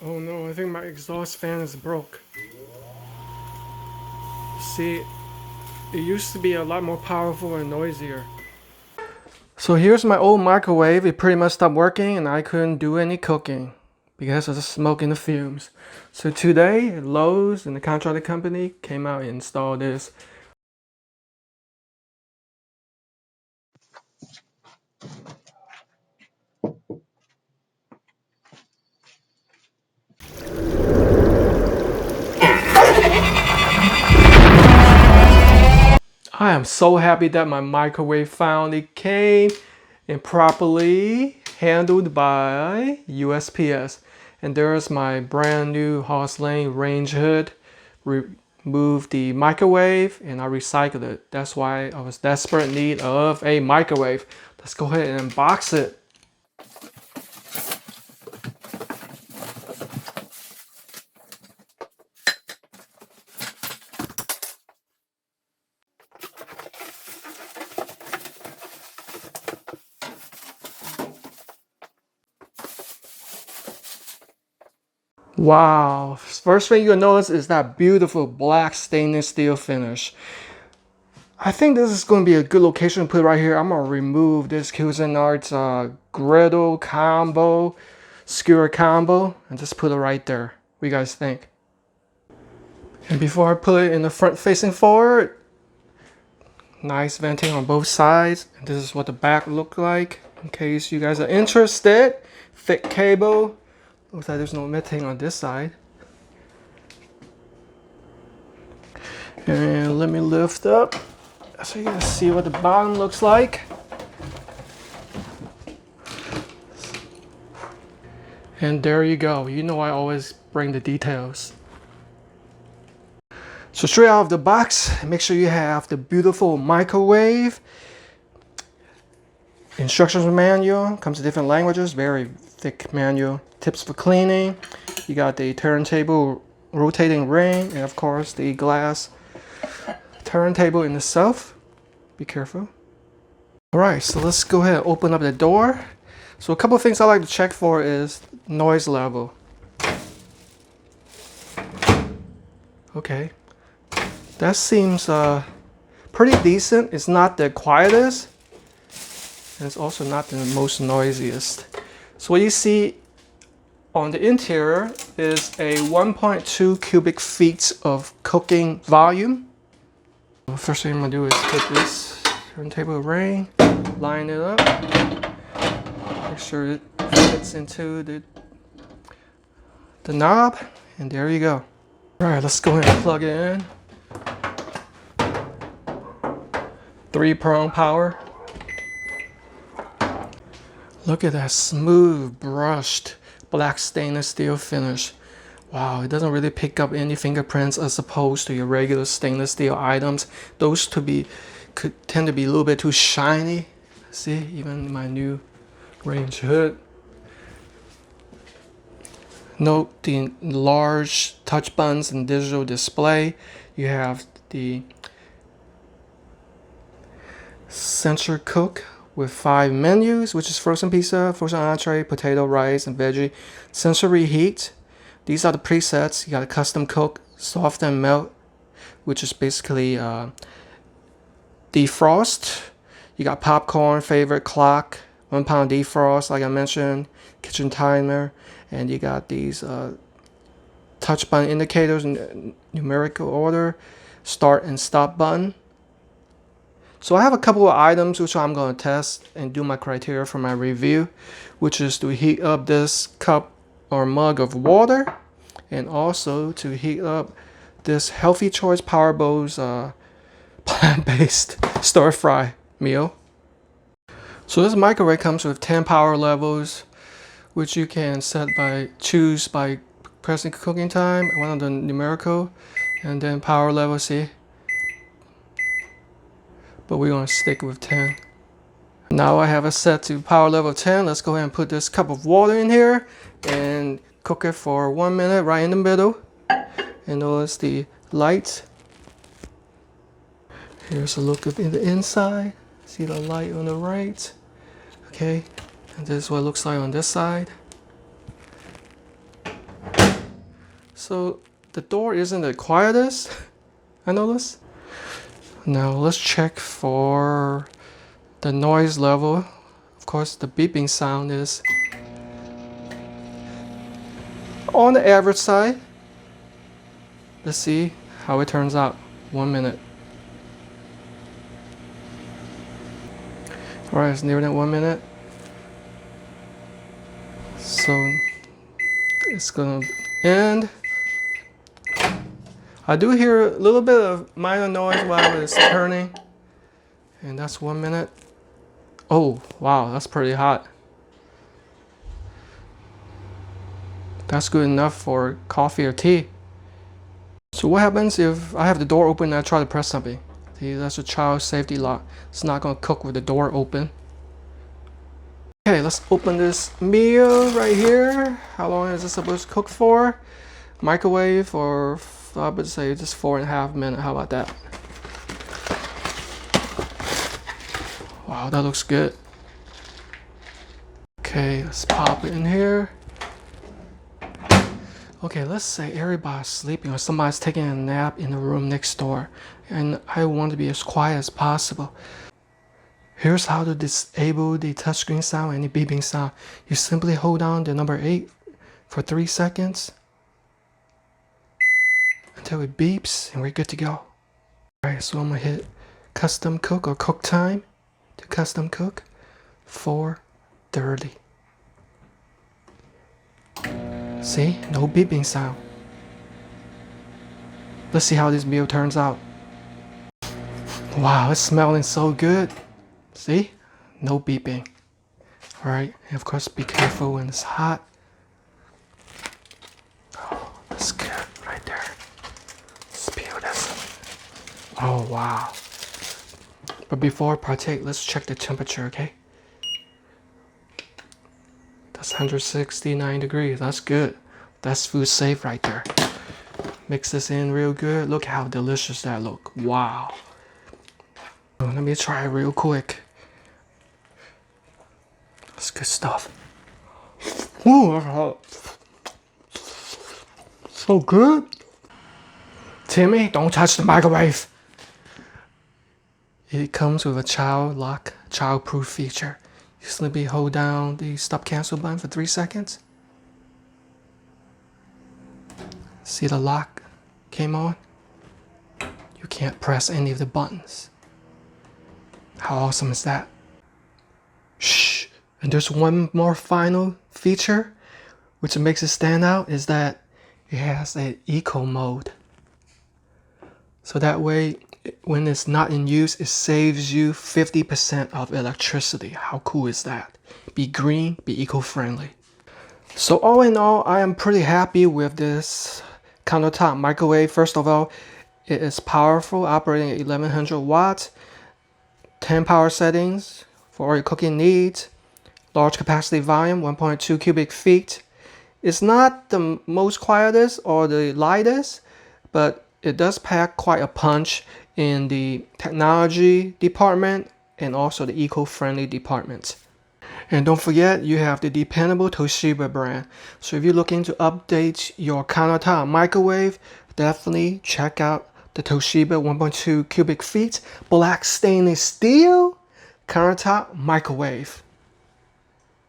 Oh no, I think my exhaust fan is broke. See, it used to be a lot more powerful and noisier. So here's my old microwave. It pretty much stopped working and I couldn't do any cooking because of the smoke and the fumes. So today, Lowe's and the contractor company came out and installed this. I am so happy that my microwave finally came and properly handled by USPS. And there's my brand new Hoss Lane range hood. Removed the microwave and I recycled it. That's why I was desperate need of a microwave. Let's go ahead and unbox it. Wow, first thing you'll notice is that beautiful black stainless steel finish. I think this is going to be a good location to put right here. I'm going to remove this Cuisinart's griddle combo, skewer combo, and just put it right there. What do you guys think? And before I put it in the front facing forward, nice venting on both sides. And this is what the back look like in case you guys are interested. Thick cable. Looks like there's no venting on this side. And let me lift up so you can see what the bottom looks like. And there you go. You know I always bring the details. So straight out of the box, make sure you have the beautiful microwave. Instructions manual, comes in different languages, very thick manual. Tips for cleaning. You got the turntable rotating ring, and of course the glass turntable in itself. Be careful. Alright, so let's go ahead and open up the door. So a couple of things I like to check for is noise level. Okay, that seems pretty decent. It's not the quietest, and it's also not the most noisiest. So what you see on the interior is a 1.2 cubic feet of cooking volume. The first thing I'm gonna do is take this turntable ring, line it up, make sure it fits into the knob, and there you go. All right, let's go ahead and plug it in. 3-prong power. Look at that smooth brushed black stainless steel finish. Wow, it doesn't really pick up any fingerprints as opposed to your regular stainless steel items. Those could tend to be a little bit too shiny. See, even my new range hood. Note the large touch buttons and digital display. You have the sensor cook with 5 menus, which is frozen pizza, frozen entree, potato, rice, and veggie. Sensor reheat. These are the presets. You got a custom cook, soft and melt, which is basically defrost. You got popcorn, favorite, clock, 1 pound defrost, like I mentioned, kitchen timer, and you got these touch button indicators in numerical order, start and stop button. So I have a couple of items which I'm going to test and do my criteria for my review, which is to heat up this cup or mug of water, and also to heat up this Healthy Choice Power Bowls plant-based stir-fry meal. So this microwave comes with 10 power levels, which you can choose by pressing cooking time, one of the numerical, and then power level, see? But we're going to stick with 10. Now I have it set to power level 10. Let's go ahead and put this cup of water in here and cook it for 1 minute right in the middle. And notice the light. Here's a look at the inside. See the light on the right. Okay, and this is what it looks like on this side. So the door isn't the quietest, I noticed. Now let's check for the noise level. Of course, the beeping sound is on the average side. Let's see how it turns out. 1 minute. Alright, it's nearer than 1 minute. So it's gonna end. I do hear a little bit of minor noise while it's turning. And that's 1 minute. Oh, wow, that's pretty hot. That's good enough for coffee or tea. So what happens if I have the door open and I try to press something? See, that's a child safety lock. It's not gonna cook with the door open. Okay, let's open this meal right here. How long is this supposed to cook for? Microwave for, I would say, just 4.5 minutes. How about that? Wow, that looks good. Okay, let's pop it in here. Okay, let's say everybody's sleeping or somebody's taking a nap in the room next door, and I want to be as quiet as possible. Here's how to disable the touchscreen sound and the beeping sound. You simply hold down the number 8 for 3 seconds until it beeps and we're good to go. Alright, so I'm gonna hit custom cook or cook time to custom cook 4:30. See, no beeping sound. Let's see how this meal turns out. Wow, it's smelling so good. See, no beeping. Alright, and of course be careful when it's hot. Oh, that's good right there. Let's peel this. Oh wow. But before I partake, let's check the temperature, okay? That's 169 degrees. That's good. That's food safe right there. Mix this in real good. Look how delicious that look. Wow. Let me try it real quick. That's good stuff. Ooh, so good. Timmy, don't touch the microwave. It comes with a child lock, child-proof feature. You simply hold down the stop cancel button for 3 seconds. See the lock came on? You can't press any of the buttons. How awesome is that? Shh! And there's one more final feature which makes it stand out is that it has an eco mode. So that way, when it's not in use, it saves you 50% of electricity. How cool is that? Be green, be eco-friendly. So all in all, I am pretty happy with this countertop microwave. First of all, it is powerful, operating at 1100 watts, 10 power settings for all your cooking needs, large capacity volume, 1.2 cubic feet. It's not the most quietest or the lightest, but it does pack quite a punch in the technology department and also the eco-friendly department. And don't forget, you have the dependable Toshiba brand. So if you're looking to update your countertop microwave, definitely check out the Toshiba 1.2 cubic feet black stainless steel countertop microwave.